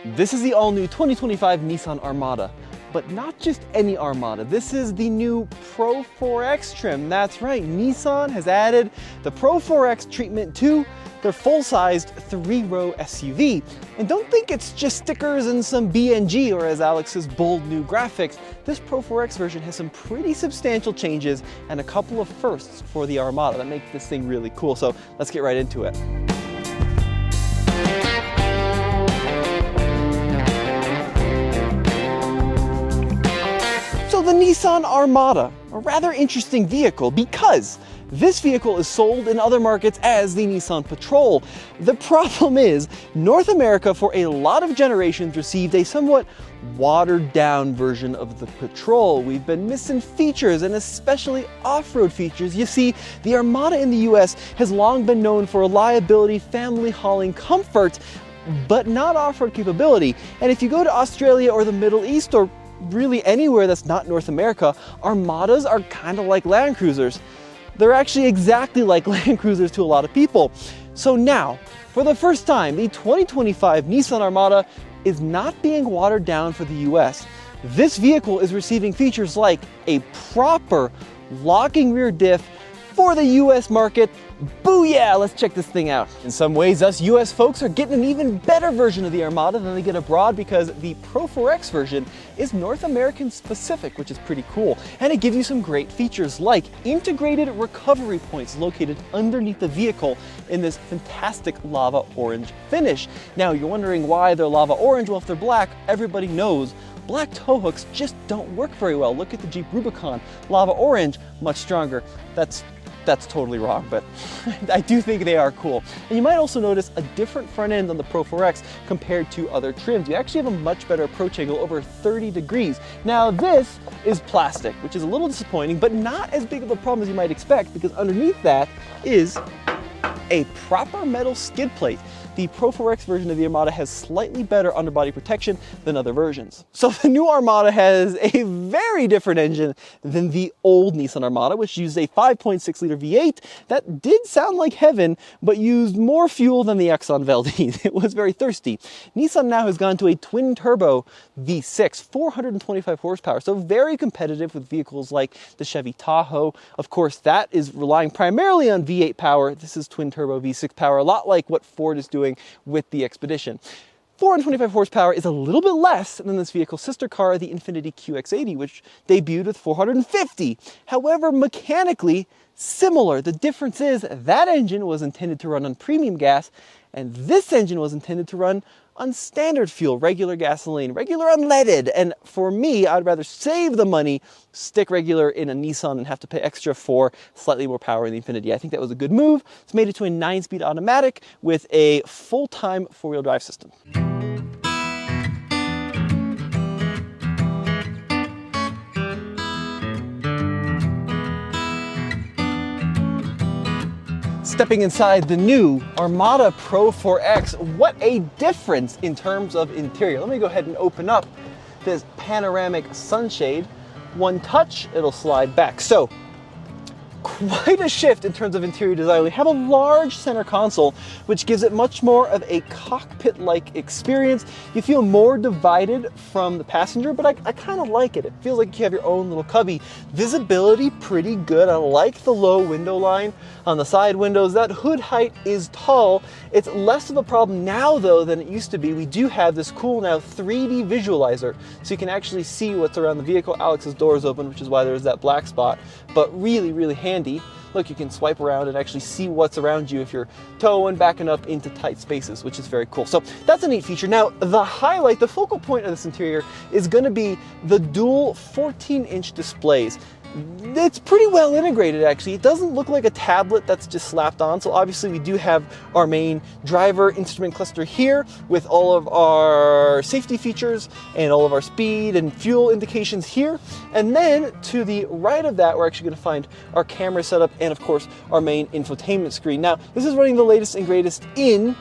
This is the all-new 2025 Nissan Armada, but not just any Armada. This is the new PRO-4X trim. That's right, Nissan has added the PRO-4X treatment to their full-sized 3-row SUV. And don't think it's just stickers and some BNG, or as Alex says, bold new graphics. This PRO-4X version has some pretty substantial changes and a couple of firsts for the Armada that make this thing really cool. So let's get right into it. So the Nissan Armada, a rather interesting vehicle because this vehicle is sold in other markets as the Nissan Patrol. The problem is, North America for a lot of generations received a somewhat watered down version of the Patrol. We've been missing features, and especially off-road features. You see, the Armada in the US has long been known for reliability, family hauling comfort, but not off-road capability. And if you go to Australia or the Middle East, or really anywhere that's not North America, Armadas are kind of like Land Cruisers. They're actually exactly like Land Cruisers to a lot of people. So now, for the first time, the 2025 Nissan Armada is not being watered down for the US. This vehicle is receiving features like a proper locking rear diff for the US market. Booyah! Let's check this thing out. In some ways, us US folks are getting an even better version of the Armada than they get abroad, because the PRO-4X version is North American specific, which is pretty cool. And it gives you some great features like integrated recovery points located underneath the vehicle in this fantastic lava orange finish. Now, you're wondering why they're lava orange. Well, if they're black, everybody knows black tow hooks just don't work very well. Look at the Jeep Rubicon. Lava orange, much stronger. That's totally wrong, but I do think they are cool. And you might also notice a different front end on the PRO-4X compared to other trims. You actually have a much better approach angle, over 30 degrees. Now this is plastic, which is a little disappointing, but not as big of a problem as you might expect, because underneath that is a proper metal skid plate. The PRO-4X version of the Armada has slightly better underbody protection than other versions. So the new Armada has a very different engine than the old Nissan Armada, which used a 5.6 liter V8 that did sound like heaven, but used more fuel than the Exxon Valdez. It was very thirsty. Nissan now has gone to a twin turbo V6, 425 horsepower, so very competitive with vehicles like the Chevy Tahoe. Of course, that is relying primarily on V8 power. This is twin turbo V6 power, a lot like what Ford is doing with the Expedition. 425 horsepower is a little bit less than this vehicle's sister car, the Infiniti QX80, which debuted with 450. However, mechanically similar. The difference is that engine was intended to run on premium gas, and this engine was intended to run on standard fuel, regular gasoline, regular unleaded. And for me, I'd rather save the money, stick regular in a Nissan, and have to pay extra for slightly more power in the Infiniti. I think that was a good move. It's made it to a 9-speed automatic with a full-time 4-wheel drive system. Stepping inside the new Armada PRO-4X, what a difference in terms of interior. Let me go ahead and open up this panoramic sunshade. One touch, it'll slide back. So, quite a shift in terms of interior design. We have a large center console, which gives it much more of a cockpit-like experience. You feel more divided from the passenger, but I kind of like it. It feels like you have your own little cubby. Visibility, pretty good. I like the low window line on the side windows. That hood height is tall. It's less of a problem now, though, than it used to be. We do have this cool now 3D visualizer, so you can actually see what's around the vehicle. Alex's door is open, which is why there's that black spot, but really, really handy. Look, you can swipe around and actually see what's around you if you're towing, backing up into tight spaces, which is very cool. So that's a neat feature. Now, the highlight, the focal point of this interior is going to be the dual 14-inch displays. It's pretty well integrated, actually. It doesn't look like a tablet that's just slapped on. So obviously we do have our main driver instrument cluster here with all of our safety features and all of our speed and fuel indications here. And then to the right of that, we're actually going to find our camera setup and, of course, our main infotainment screen. Now, this is running the latest and greatest in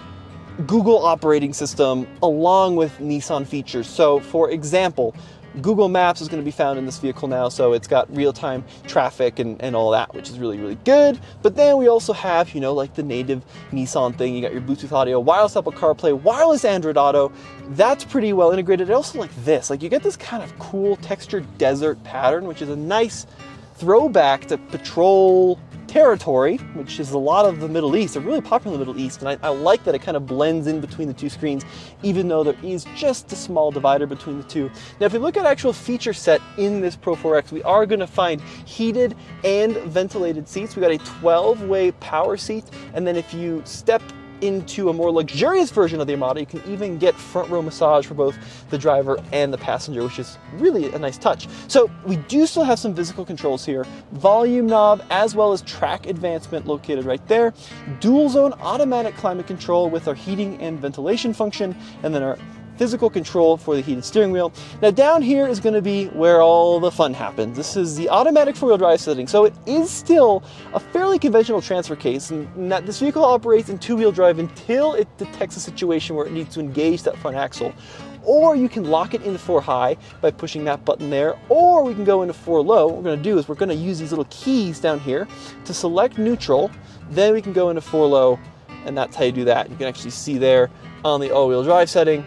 Google operating system along with Nissan features. So, for example, Google Maps is going to be found in this vehicle now, so it's got real-time traffic and all that, which is really, really good. But then we also have, you know, like the native Nissan thing. You got your Bluetooth audio, wireless Apple CarPlay, wireless Android Auto. That's pretty well integrated. I also like this. Like, you get this kind of cool textured desert pattern, which is a nice throwback to patrol territory, which is a lot of the Middle East. They're really popular in the Middle East, and I like that it kind of blends in between the two screens, even though there is just a small divider between the two. Now, if we look at actual feature set in this Pro-4X, we are going to find heated and ventilated seats. We got a 12-way power seat, and then if you step into a more luxurious version of the Armada, you can even get front row massage for both the driver and the passenger, which is really a nice touch. So we do still have some physical controls here. Volume knob as well as track advancement located right there. Dual zone automatic climate control with our heating and ventilation function, and then our physical control for the heated steering wheel. Now down here is going to be where all the fun happens. This is the automatic four-wheel drive setting. So it is still a fairly conventional transfer case, and that this vehicle operates in two-wheel drive until it detects a situation where it needs to engage that front axle. Or you can lock it into 4 high by pushing that button there, or we can go into 4 low. What we're going to do is we're going to use these little keys down here to select neutral, then we can go into 4 low, and that's how you do that. You can actually see there on the all-wheel drive setting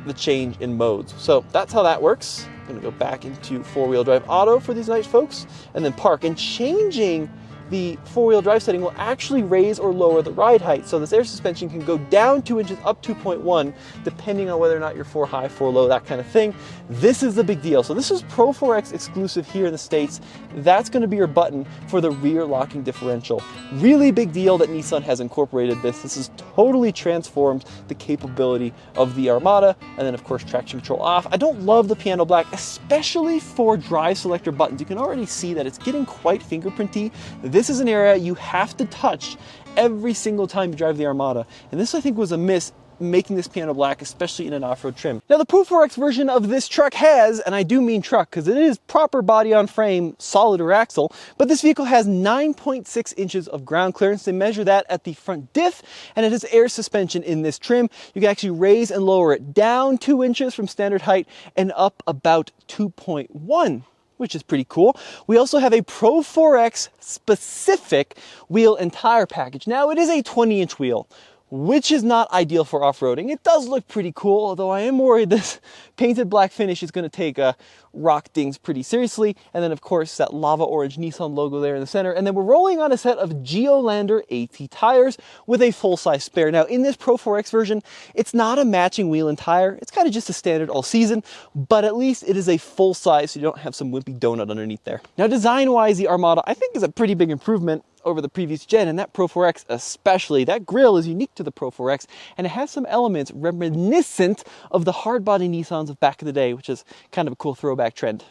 the change in modes. So that's how that works. I'm going to go back into 4-wheel drive auto for these nice folks, and then park. And changing the 4-wheel drive setting will actually raise or lower the ride height. So this air suspension can go down 2 inches, up 2.1, depending on whether or not you're 4 high, 4 low, that kind of thing. This is the big deal. So this is Pro-4X exclusive here in the States. That's going to be your button for the rear locking differential. Really big deal that Nissan has incorporated this. This has totally transformed the capability of the Armada. And then of course traction control off. I don't love the piano black, especially for drive selector buttons. You can already see that it's getting quite fingerprinty. This is an area you have to touch every single time you drive the Armada. And this, I think, was a miss, making this piano black, especially in an off-road trim. Now, the Pro-4X version of this truck has, and I do mean truck because it is proper body on frame, solid rear axle, but this vehicle has 9.6 inches of ground clearance. They measure that at the front diff, and it has air suspension in this trim. You can actually raise and lower it down 2 inches from standard height and up about 2.1. which is pretty cool. We also have a Pro-4X specific wheel and tire package. Now, it is a 20-inch wheel, which is not ideal for off-roading. It does look pretty cool, although I am worried this painted black finish is going to take rock dings pretty seriously. And then, of course, that lava orange Nissan logo there in the center. And then we're rolling on a set of Geolander AT tires with a full-size spare. Now, in this Pro-4X version, it's not a matching wheel and tire. It's kind of just a standard all-season, but at least it is a full-size, so you don't have some wimpy donut underneath there. Now, design-wise, the Armada, I think, is a pretty big improvement over the previous gen, and that Pro-4X especially. That grille is unique to the Pro-4X, and it has some elements reminiscent of the hard-body Nissans of back in the day, which is kind of a cool throwback trend.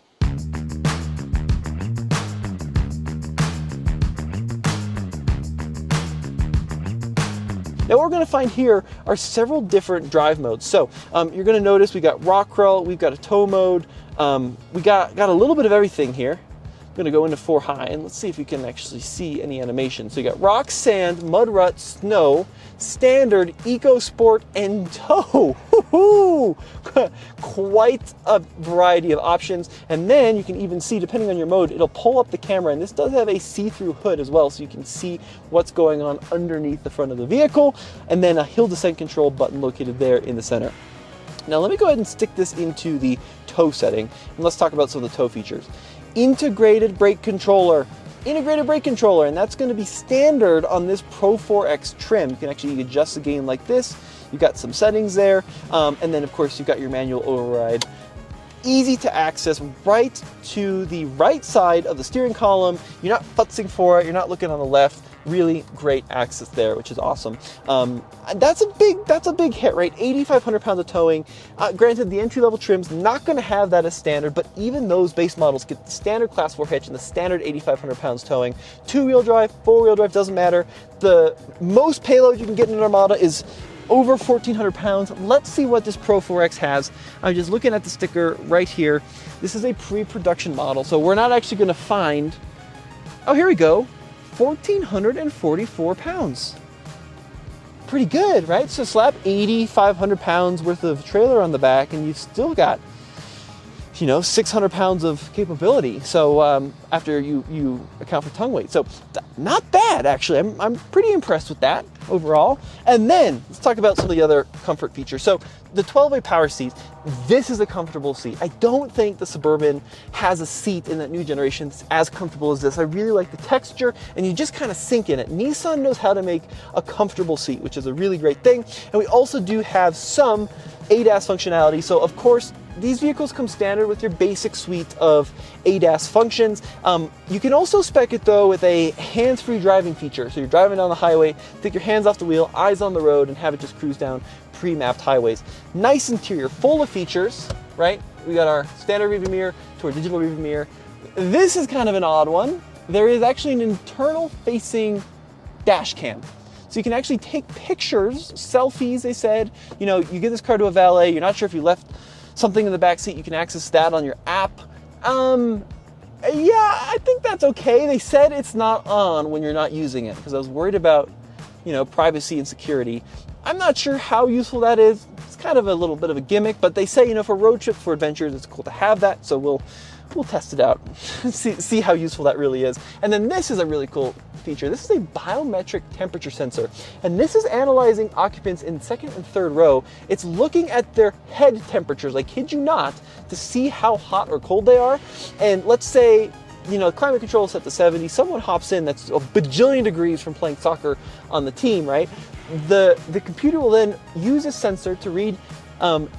Now, what we're going to find here are several different drive modes. So you're going to notice we got rock crawl, we've got a tow mode, we got a little bit of everything here. I'm going to go into 4 high, and let's see if we can actually see any animation. So you got rock, sand, mud, rut, snow, standard, eco sport, and tow. Quite a variety of options. And then you can even see, depending on your mode, it'll pull up the camera, and this does have a see-through hood as well, so you can see what's going on underneath the front of the vehicle, and then a hill descent control button located there in the center. Now let me go ahead and stick this into the tow setting, and let's talk about some of the tow features. Integrated brake controller, and that's going to be standard on this Pro-4X trim. You can actually adjust the gain like this. You've got some settings there, and then of course you've got your manual override. Easy to access, right to the right side of the steering column. You're not futzing for it, you're not looking on the left. Really great access there, which is awesome. That's a big hit, right? 8,500 pounds of towing. Granted, the entry-level trim's not going to have that as standard, but even those base models get the standard Class 4 hitch and the standard 8,500 pounds towing. 2-wheel drive, 4-wheel drive, doesn't matter. The most payload you can get in an Armada is over 1,400 pounds. Let's see what this Pro-4X has. I'm just looking at the sticker right here. This is a pre-production model, so we're not actually going to find... Oh, here we go. 1,444 pounds. Pretty good, right? So slap 8,500 pounds worth of trailer on the back, and you've still got 600 pounds of capability. So after you account for tongue weight. So not bad, actually. I'm pretty impressed with that overall. And then let's talk about some of the other comfort features. So the 12-way power seat, this is a comfortable seat. I don't think the Suburban has a seat in that new generation that's as comfortable as this. I really like the texture, and you just kind of sink in it. Nissan knows how to make a comfortable seat, which is a really great thing. And we also do have some ADAS functionality. So of course, these vehicles come standard with your basic suite of ADAS functions. You can also spec it though with a hands-free driving feature. So you're driving down the highway, take your hands off the wheel, eyes on the road, and have it just cruise down pre-mapped highways. Nice interior, full of features, right? We got our standard rearview mirror to our digital rearview mirror. This is kind of an odd one. There is actually an internal facing dash cam. So you can actually take pictures, selfies, they said. You give this car to a valet, you're not sure if you left something in the back seat, you can access that on your app. Yeah, I think that's okay. They said it's not on when you're not using it, because I was worried about, privacy and security. I'm not sure how useful that is. It's kind of a little bit of a gimmick, but they say, for road trips, for adventures, it's cool to have that. So we'll test it out, see how useful that really is. And then this is a really cool feature. This is a biometric temperature sensor, and this is analyzing occupants in second and third row. It's looking at their head temperatures, I kid you not, to see how hot or cold they are. And let's say, climate control is set to 70, someone hops in that's a bajillion degrees from playing soccer on the team, right? The computer will then use a sensor to read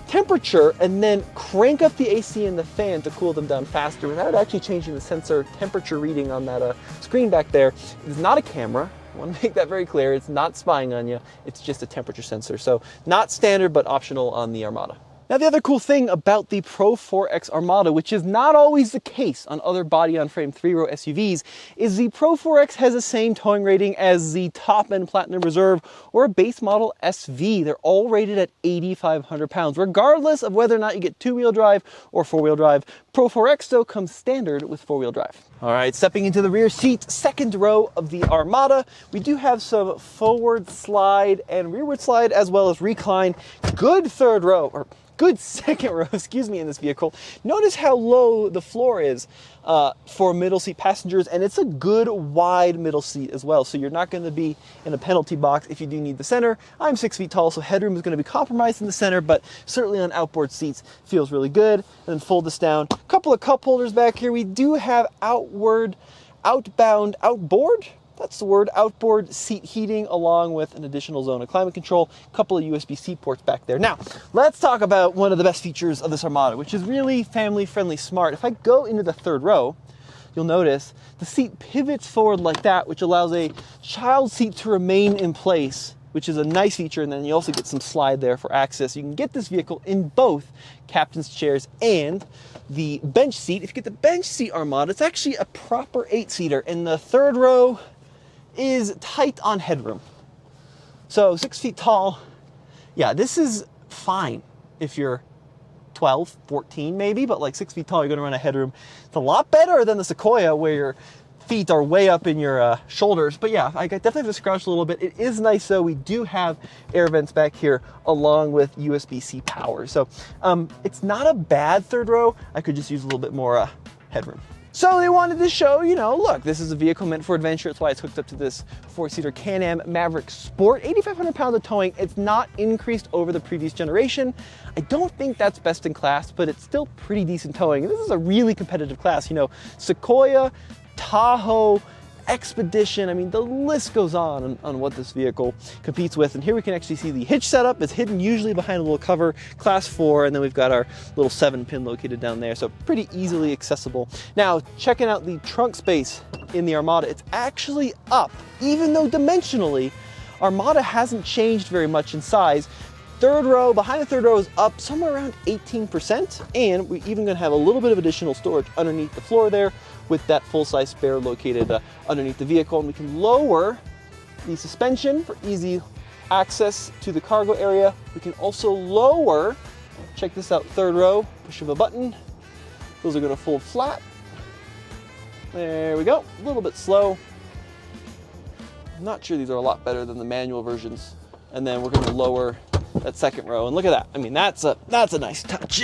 temperature and then crank up the AC and the fan to cool them down faster without actually changing the sensor temperature reading on that screen back there. It's not a camera. I want to make that very clear. It's not spying on you. It's just a temperature sensor. So not standard, but optional on the Armada. Now, the other cool thing about the PRO-4X Armada, which is not always the case on other body-on-frame 3-row SUVs, is the PRO-4X has the same towing rating as the top-end Platinum Reserve or a base model SV. They're all rated at 8,500 pounds, regardless of whether or not you get two-wheel drive or four-wheel drive. PRO-4X, though, comes standard with four-wheel drive. All right, stepping into the rear seat, second row of the Armada, we do have some forward slide and rearward slide, as well as recline. Good third row, or good second row, in this vehicle. Notice how low the floor is for middle seat passengers, and it's a good wide middle seat as well. So you're not going to be in a penalty box if you do need the center. I'm 6 feet tall, so headroom is going to be compromised in the center, but certainly on outboard seats feels really good. And then fold this down. A couple of cup holders back here. We do have outboard seat heating, along with an additional zone of climate control, a couple of USB-C ports back there. Now, let's talk about one of the best features of this Armada, which is really family-friendly smart. If I go into the third row, you'll notice the seat pivots forward like that, which allows a child seat to remain in place, which is a nice feature. And then you also get some slide there for access. You can get this vehicle in both captain's chairs and the bench seat. If you get the bench seat Armada, it's actually a proper 8-seater, and the third row is tight on headroom. So 6 feet tall. Yeah, this is fine if you're 12, 14 maybe, but like 6 feet tall, you're gonna run a headroom. It's a lot better than the Sequoia, where your feet are way up in your shoulders. But yeah, I definitely have to scrouch a little bit. It is nice though. We do have air vents back here along with USB-C power. So it's not a bad third row. I could just use a little bit more headroom. So they wanted to show, look, this is a vehicle meant for adventure. That's why it's hooked up to this 4-seater Can-Am Maverick Sport. 8,500 pounds of towing. It's not increased over the previous generation. I don't think that's best in class, but it's still pretty decent towing. This is a really competitive class. Sequoia, Tahoe, Expedition, I mean, the list goes on what this vehicle competes with. And here we can actually see the hitch setup. It's hidden usually behind a little cover, class 4, and then we've got our little 7-pin located down there, so pretty easily accessible. Now, checking out the trunk space in the Armada, it's actually up, even though dimensionally, Armada hasn't changed very much in size. Third row, behind the third row is up somewhere around 18%, and we're even gonna have a little bit of additional storage underneath the floor there, with that full-size spare located underneath the vehicle. And we can lower the suspension for easy access to the cargo area. We can also lower, check this out, third row, push of a button. Those are gonna fold flat. There we go, a little bit slow. I'm not sure these are a lot better than the manual versions. And then we're gonna lower that second row, and look at that. I mean, that's a nice touch.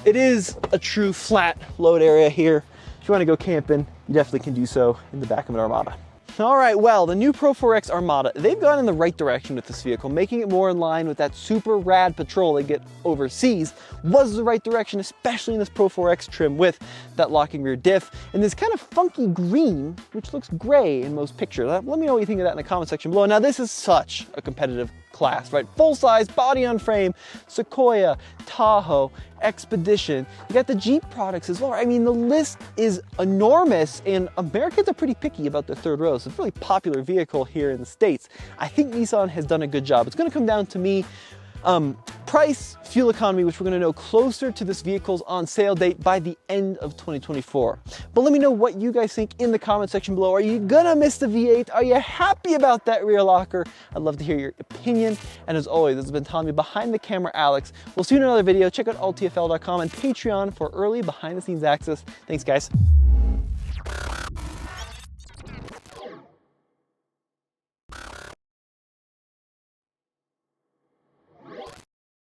It is a true flat load area here. If you want to go camping, you definitely can do so in the back of an Armada. All right, well, the new PRO-4X Armada, they've gone in the right direction with this vehicle, making it more in line with that super rad patrol they get overseas. Was the right direction, especially in this PRO-4X trim with that locking rear diff and this kind of funky green, which looks gray in most pictures. Let me know what you think of that in the comment section below. Now, this is such a competitive class, right? Full size, body on frame, Sequoia, Tahoe, Expedition. You got the Jeep products as well. I mean, the list is enormous, and Americans are pretty picky about their third row. So it's a really popular vehicle here in the States. I think Nissan has done a good job. It's gonna come down to me, price, fuel economy, which we're gonna know closer to this vehicle's on sale date by the end of 2024. But let me know what you guys think in the comment section below. Are you gonna miss the V8? Are you happy about that rear locker? I'd love to hear your opinion. And as always, this has been telling me behind the camera, Alex. We'll see you in another video. Check out alltfl.com and Patreon for early behind the scenes access. Thanks, guys.